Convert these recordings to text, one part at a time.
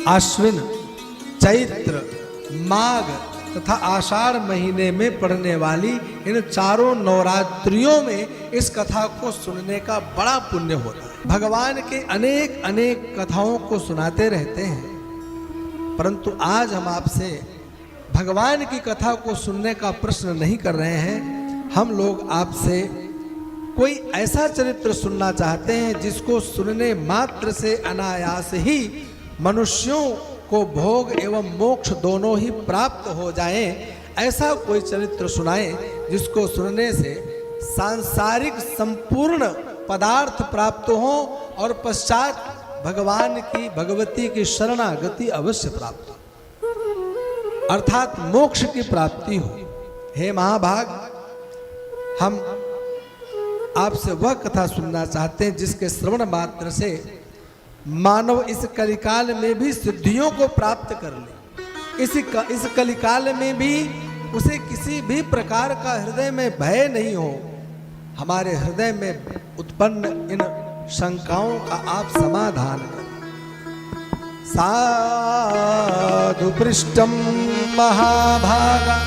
आश्विन, चैत्र, माघ तथा आषाढ़ महीने में पड़ने वाली इन चारों नवरात्रियों में इस कथा को सुनने का बड़ा पुण्य होता है। भगवान के अनेक अनेक कथाओं को सुनाते रहते हैं, परंतु आज हम आपसे भगवान की कथा को सुनने का प्रश्न नहीं कर रहे हैं। हम लोग आपसे कोई ऐसा चरित्र सुनना चाहते हैं जिसको सुनने मात्र से अनायास ही मनुष्यों को भोग एवं मोक्ष दोनों ही प्राप्त हो जाएं। ऐसा कोई चरित्र सुनाएं जिसको सुनने से सांसारिक संपूर्ण पदार्थ प्राप्त हो और पश्चात भगवान की भगवती की शरणागति अवश्य प्राप्त हो, अर्थात मोक्ष की प्राप्ति हो। हे महाभाग, हम आपसे वह कथा सुनना चाहते हैं जिसके श्रवण मात्र से मानव इस कलिकाल में भी सिद्धियों को प्राप्त कर ले। इस कलिकाल में भी उसे किसी भी प्रकार का हृदय में भय नहीं हो। हमारे हृदय में उत्पन्न इन शंकाओं का आप समाधान करें। साधु पृष्ठम महाभागा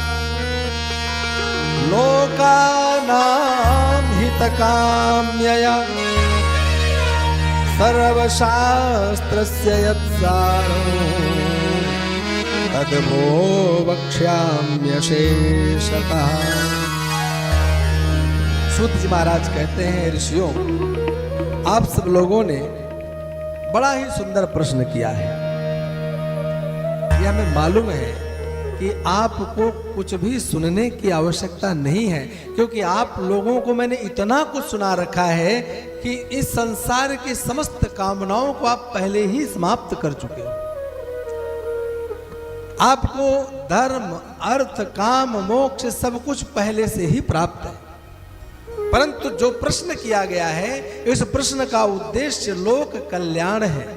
लोकानां हितकाम्यया सर्वशास्त्रस्य यत्सारो तद्वो वक्ष्याम्यशेषतः। सूत जी महाराज कहते हैं, ऋषियों, आप सब लोगों ने बड़ा ही सुंदर प्रश्न किया है। यह हमें मालूम है कि आपको कुछ भी सुनने की आवश्यकता नहीं है, क्योंकि आप लोगों को मैंने इतना कुछ सुना रखा है कि इस संसार की समस्त कामनाओं को आप पहले ही समाप्त कर चुके हो। आपको धर्म, अर्थ, काम, मोक्ष सब कुछ पहले से ही प्राप्त है। परंतु जो प्रश्न किया गया है, इस प्रश्न का उद्देश्य लोक कल्याण है।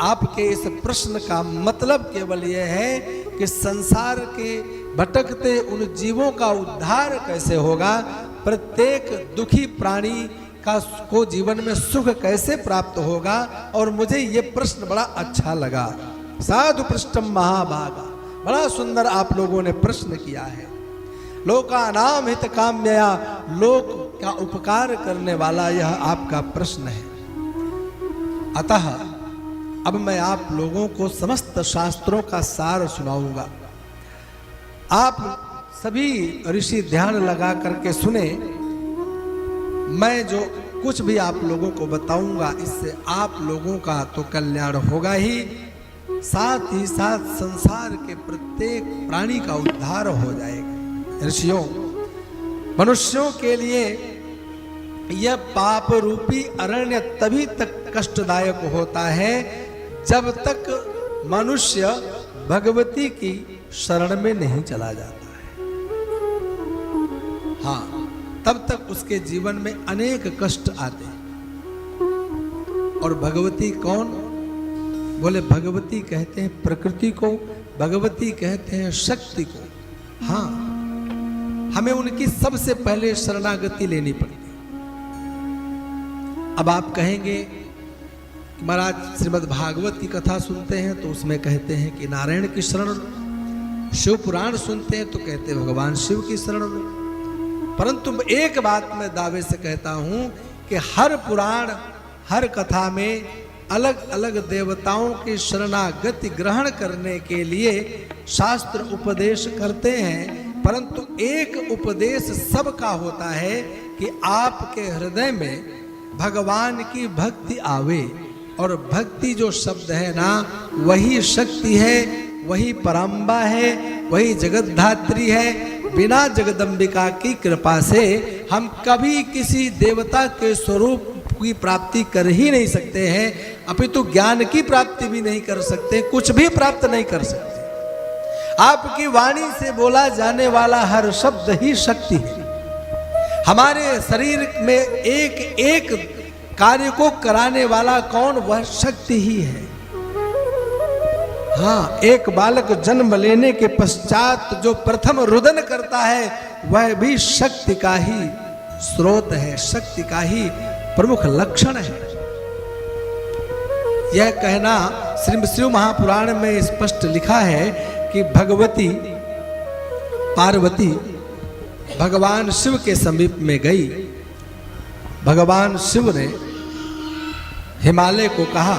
आपके इस प्रश्न का मतलब केवल यह है कि संसार के भटकते उन जीवों का उद्धार कैसे होगा, प्रत्येक दुखी प्राणी को जीवन में सुख कैसे प्राप्त होगा। और मुझे ये प्रश्न बड़ा अच्छा लगा। साधु पृष्ठम महाभागा, बड़ा सुंदर आप लोगों ने प्रश्न किया है। लोकानां हितकाम्यया, लोक का उपकार करने वाला यह आपका प्रश्न है। अतः अब मैं आप लोगों को समस्त शास्त्रों का सार सुनाऊंगा। आप सभी ऋषि ध्यान लगा करके सुने। मैं जो कुछ भी आप लोगों को बताऊंगा, इससे आप लोगों का तो कल्याण होगा ही, साथ ही साथ संसार के प्रत्येक प्राणी का उद्धार हो जाएगा। ऋषियों, मनुष्यों के लिए यह पाप रूपी अरण्य तभी तक कष्टदायक होता है जब तक मनुष्य भगवती की शरण में नहीं चला जाता है। हाँ, तब तक उसके जीवन में अनेक कष्ट आते हैं। और भगवती कौन? बोले भगवती कहते हैं प्रकृति को, भगवती कहते हैं शक्ति को। हाँ, हमें उनकी सबसे पहले शरणागति लेनी पड़ती। अब आप कहेंगे महाराज, श्रीमद् भागवत की कथा सुनते हैं तो उसमें कहते हैं कि नारायण की शरण, शिव पुराण सुनते हैं तो कहते हैं भगवान शिव की शरण में। परंतु एक बात मैं दावे से कहता हूं कि हर पुराण, हर कथा में अलग अलग देवताओं की शरणागति ग्रहण करने के लिए शास्त्र उपदेश करते हैं, परंतु एक उपदेश सबका होता है कि आपके हृदय में भगवान की भक्ति आवे। और भक्ति जो शब्द है ना, वही शक्ति है, वही पराम्बा है, वही जगद्धात्री है। बिना जगदम्बिका की कृपा से हम कभी किसी देवता के स्वरूप की प्राप्ति कर ही नहीं सकते हैं, अपितु ज्ञान की प्राप्ति भी नहीं कर सकते, कुछ भी प्राप्त नहीं कर सकते। आपकी वाणी से बोला जाने वाला हर शब्द ही शक्ति है। हमारे शरीर में एक एक कार्य को कराने वाला कौन? वह शक्ति ही है। हाँ, एक बालक जन्म लेने के पश्चात जो प्रथम रुदन करता है वह भी शक्ति का ही स्रोत है, शक्ति का ही प्रमुख लक्षण है। यह कहना श्री शिव महापुराण में स्पष्ट लिखा है कि भगवती पार्वती भगवान शिव के समीप में गई। भगवान शिव ने हिमालय को कहा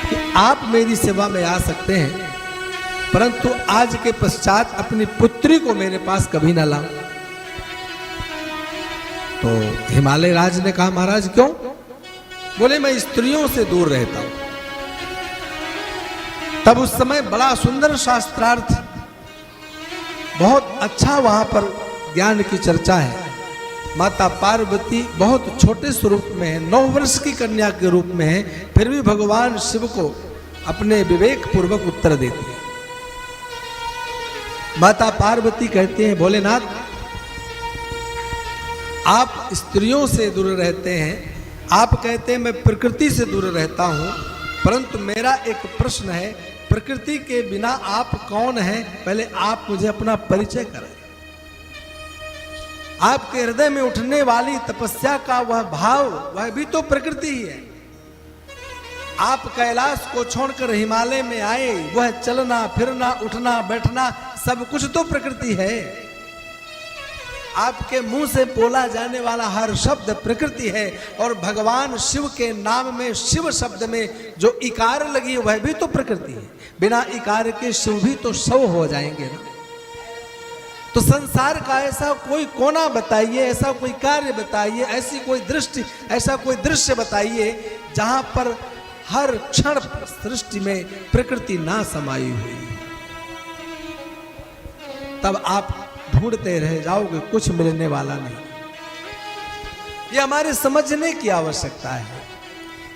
कि आप मेरी सेवा में आ सकते हैं, परंतु आज के पश्चात अपनी पुत्री को मेरे पास कभी ना लाओ। तो हिमालय राज ने कहा, महाराज क्यों? बोले, मैं स्त्रियों से दूर रहता हूं। तब उस समय बड़ा सुंदर शास्त्रार्थ, बहुत अच्छा वहां पर ज्ञान की चर्चा है। माता पार्वती बहुत छोटे स्वरूप में है, 9 वर्ष की कन्या के रूप में है, फिर भी भगवान शिव को अपने विवेक पूर्वक उत्तर देती है। माता पार्वती कहती हैं, भोलेनाथ आप स्त्रियों से दूर रहते हैं, आप कहते हैं मैं प्रकृति से दूर रहता हूं, परंतु मेरा एक प्रश्न है, प्रकृति के बिना आप कौन हैं? पहले आप मुझे अपना परिचय कराएं। आपके हृदय में उठने वाली तपस्या का वह भाव, वह भी तो प्रकृति ही है। आप कैलाश को छोड़कर हिमालय में आए, वह चलना फिरना उठना बैठना सब कुछ तो प्रकृति है। आपके मुंह से बोला जाने वाला हर शब्द प्रकृति है, और भगवान शिव के नाम में, शिव शब्द में जो इकार लगी वह भी तो प्रकृति है। बिना इकार के शिव भी तो शव हो जाएंगे ना। तो संसार का ऐसा कोई कोना बताइए, ऐसा कोई कार्य बताइए, ऐसी कोई दृष्टि, ऐसा कोई दृश्य बताइए जहां पर हर क्षण सृष्टि में प्रकृति ना समाई हुई। तब आप ढूंढते रह जाओगे, कुछ मिलने वाला नहीं। ये हमारे समझने की आवश्यकता है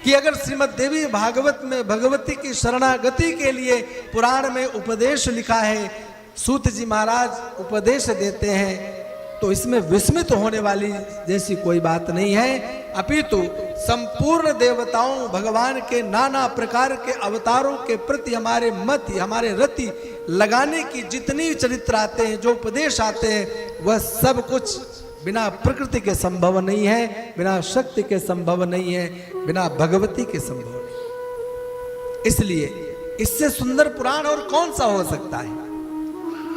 कि अगर श्रीमद् देवी भागवत में भगवती की शरणागति के लिए पुराण में उपदेश लिखा है, सूत जी महाराज उपदेश देते हैं, तो इसमें विस्मित होने वाली जैसी कोई बात नहीं है। अपितु संपूर्ण देवताओं, भगवान के नाना प्रकार के अवतारों के प्रति हमारे मत, हमारे रति लगाने की जितनी चरित्र आते हैं, जो उपदेश आते हैं, वह सब कुछ बिना प्रकृति के संभव नहीं है, बिना शक्ति के संभव नहीं है, बिना भगवती के संभव नहीं। इसलिए इससे सुंदर पुराण और कौन सा हो सकता है,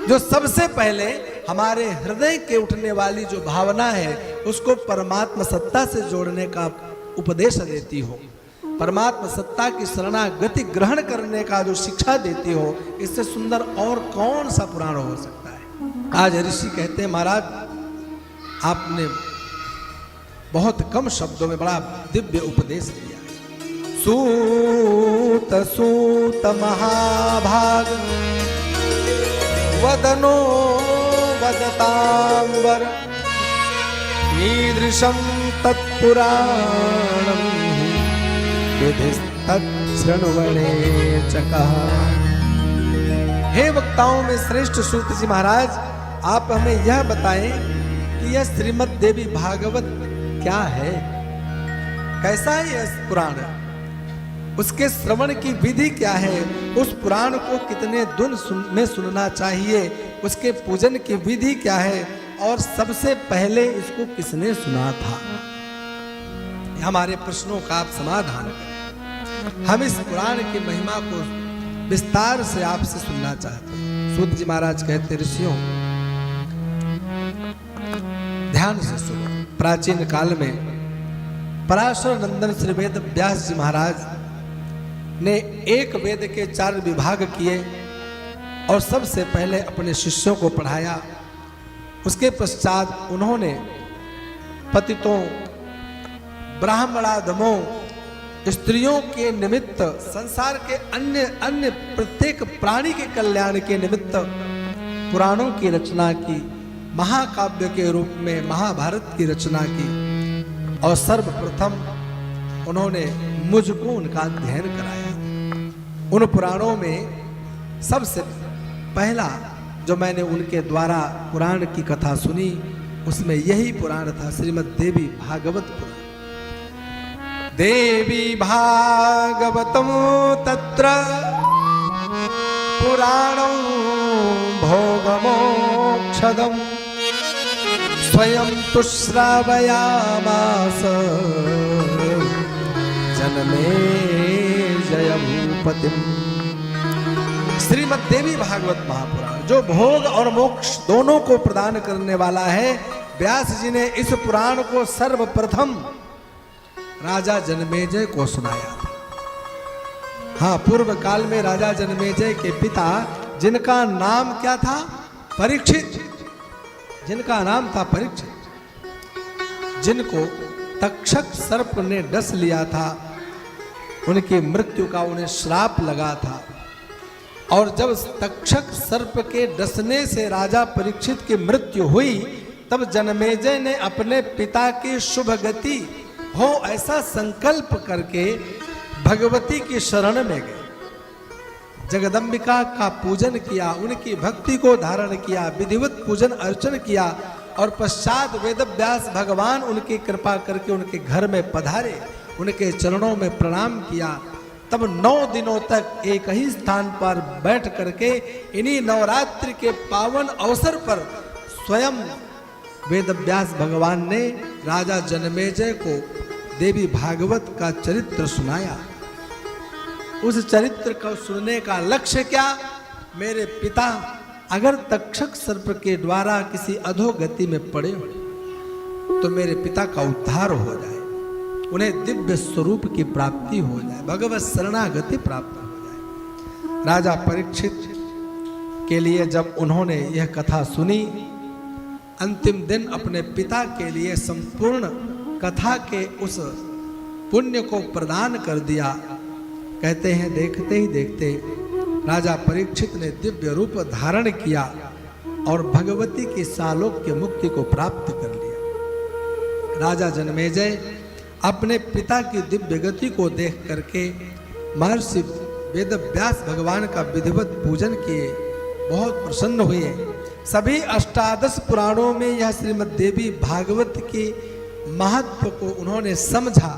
जो सबसे पहले हमारे हृदय के उठने वाली जो भावना है उसको परमात्मा सत्ता से जोड़ने का उपदेश देती हो, परमात्मा सत्ता की शरणागति ग्रहण करने का जो शिक्षा देती हो, इससे सुंदर और कौन सा पुराण हो सकता है। आज ऋषि कहते हैं, महाराज आपने बहुत कम शब्दों में बड़ा दिव्य उपदेश दिया। सूत सूत महाभाग वदनो वदतांबर ईदृशं तत्पुराणं विधिस्तच्छृण्वणे च कहा। हे वक्ताओं में श्रेष्ठ सूत जी महाराज, आप हमें यह बताएं कि यह श्रीमद् देवी भागवत क्या है, कैसा है यह पुराण, उसके श्रवण की विधि क्या है, उस पुराण को कितने दिन में सुनना चाहिए, उसके पूजन की विधि क्या है, और सबसे पहले इसको किसने सुना था। हमारे प्रश्नों का आप समाधान करें। हम इस पुराण की महिमा को विस्तार से आपसे सुनना चाहते हैं। सूत जी महाराज कहते, ऋषियों ध्यान से सुनो। प्राचीन काल में पराशर नंदन श्री वेद व्यास जी महाराज ने एक वेद के 4 विभाग किए और सबसे पहले अपने शिष्यों को पढ़ाया। उसके पश्चात उन्होंने पतितों, ब्राह्मणाधमों, स्त्रियों के निमित्त, संसार के अन्य अन्य प्रत्येक प्राणी के कल्याण के निमित्त पुराणों की रचना की, महाकाव्य के रूप में महाभारत की रचना की, और सर्वप्रथम उन्होंने मुझको उनका अध्ययन कराया। उन पुराणों में सबसे पहला जो मैंने उनके द्वारा पुराण की कथा सुनी, उसमें यही पुराण था, श्रीमद् देवी भागवत पुराण। देवी भागवतम तत्र पुराणं भोगमोक्षदं स्वयं तु श्रावयामास जनमे जयभूत। पतिम। श्रीमद् देवी भागवत महापुराण जो भोग और मोक्ष दोनों को प्रदान करने वाला है, व्यास जी ने इस पुराण को सर्वप्रथम राजा जन्मेजय को सुनाया था। हाँ, पूर्व काल में राजा जन्मेजय के पिता, जिनका नाम क्या था? परीक्षित, जिनका नाम था परीक्षित, जिनको तक्षक सर्प ने डस लिया था, उनकी मृत्यु का उन्हें श्राप लगा था। और जब तक्षक सर्प के डसने से राजा परीक्षित की मृत्यु हुई, तब जन्मेजय ने अपने पिता की शुभ गति हो ऐसा संकल्प करके भगवती की शरण में गए, जगदम्बिका का पूजन किया, उनकी भक्ति को धारण किया, विधिवत पूजन अर्चन किया और पश्चात वेदव्यास भगवान उनकी कृपा करके उनके घर में पधारे, उनके चरणों में प्रणाम किया। तब 9 दिनों तक एक ही स्थान पर बैठ करके इन्हीं नवरात्रि के पावन अवसर पर स्वयं वेदव्यास भगवान ने राजा जन्मेजय को देवी भागवत का चरित्र सुनाया। उस चरित्र को सुनने का लक्ष्य क्या? मेरे पिता अगर तक्षक सर्प के द्वारा किसी अधोगति में पड़े तो मेरे पिता का उद्धार हो जाए, उन्हें दिव्य स्वरूप की प्राप्ति हो जाए, भगवत शरणागति प्राप्त हो जाए। राजा परीक्षित के लिए जब उन्होंने यह कथा सुनी, अंतिम दिन अपने पिता के लिए संपूर्ण कथा के उस पुण्य को प्रदान कर दिया। कहते हैं देखते ही देखते राजा परीक्षित ने दिव्य रूप धारण किया और भगवती की सालोक्य मुक्ति को प्राप्त कर लिया। राजा जन्मेजय अपने पिता की दिव्य गति को देख करके महर्षि वेदव्यास भगवान का विधिवत पूजन किए, बहुत प्रसन्न हुए। सभी 18 पुराणों में यह श्रीमद् देवी भागवत के महत्व को उन्होंने समझा,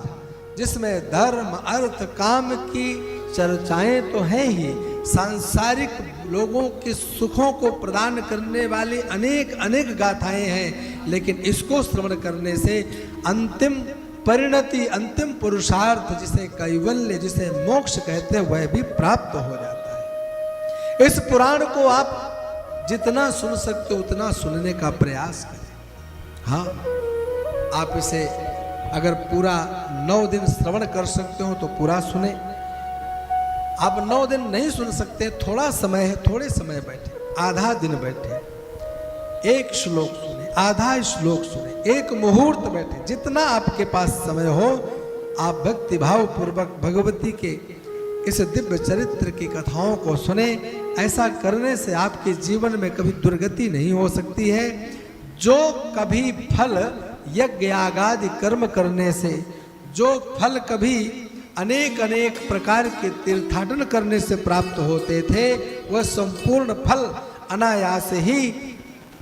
जिसमें धर्म अर्थ काम की चर्चाएं तो हैं ही, सांसारिक लोगों के सुखों को प्रदान करने वाली अनेक अनेक गाथाएं हैं, लेकिन इसको श्रवण करने से अंतिम परिणति, अंतिम पुरुषार्थ, जिसे कैवल्य, जिसे मोक्ष कहते हैं, वह भी प्राप्त हो जाता है। इस पुराण को आप जितना सुन सकते हो उतना सुनने का प्रयास करें। हाँ, आप इसे अगर पूरा 9 दिन श्रवण कर सकते हो तो पूरा सुने। आप 9 दिन नहीं सुन सकते, थोड़ा समय है, थोड़े समय बैठे, आधा दिन बैठे, एक श्लोक सुने, आधा श्लोक सुने, एक मुहूर्त बैठे, जितना आपके पास समय हो आप भक्ति भाव पूर्वक भगवती के इस दिव्य चरित्र की कथाओं को सुने। ऐसा करने से आपके जीवन में कभी दुर्गति नहीं हो सकती है। जो कभी फल यज्ञ यागादि कर्म करने से, जो फल कभी अनेक अनेक प्रकार के तीर्थाटन करने से प्राप्त होते थे, वह संपूर्ण फल अनायास ही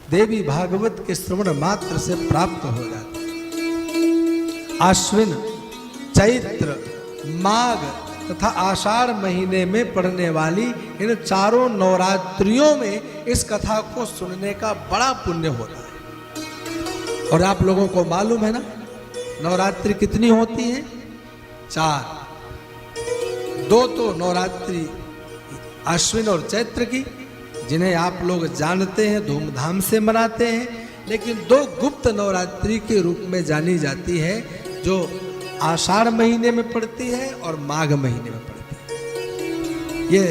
देवी भागवत के श्रवण मात्र से प्राप्त हो जाता है। आश्विन, चैत्र, माघ तथा आषाढ़ महीने में पड़ने वाली इन चारों नवरात्रियों में इस कथा को सुनने का बड़ा पुण्य होता है। और आप लोगों को मालूम है ना, नवरात्रि कितनी होती है? 4। 2 तो नवरात्रि आश्विन और चैत्र की, जिन्हें आप लोग जानते हैं, धूमधाम से मनाते हैं, लेकिन 2 गुप्त नवरात्रि के रूप में जानी जाती है, जो आषाढ़ महीने में पड़ती है और माघ महीने में पड़ती है। ये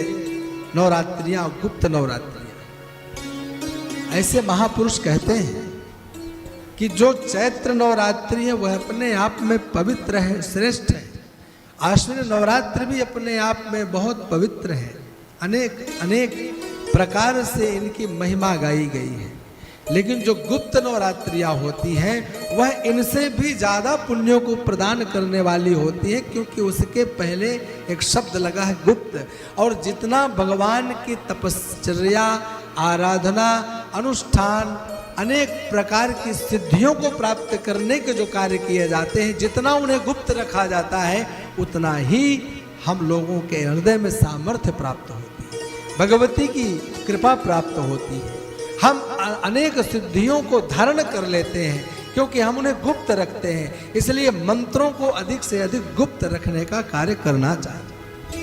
नवरात्रियां गुप्त नवरात्रियां। ऐसे महापुरुष कहते हैं कि जो चैत्र नवरात्रि है वह अपने आप में पवित्र है, श्रेष्ठ है। आश्विन नवरात्रि भी अपने आप में बहुत पवित्र है, अनेक अनेक प्रकार से इनकी महिमा गाई गई है। लेकिन जो गुप्त नवरात्रियां होती हैं वह इनसे भी ज्यादा पुण्यों को प्रदान करने वाली होती है, क्योंकि उसके पहले एक शब्द लगा है गुप्त। और जितना भगवान की तपश्चर्या, आराधना, अनुष्ठान, अनेक प्रकार की सिद्धियों को प्राप्त करने के जो कार्य किए जाते हैं, जितना उन्हें गुप्त रखा जाता है, उतना ही हम लोगों के हृदय में सामर्थ्य प्राप्त होती है, भगवती की कृपा प्राप्त होती है। हम अनेक सिद्धियों को धारण कर लेते हैं क्योंकि हम उन्हें गुप्त रखते हैं। इसलिए मंत्रों को अधिक से अधिक गुप्त रखने का कार्य करना चाहिए।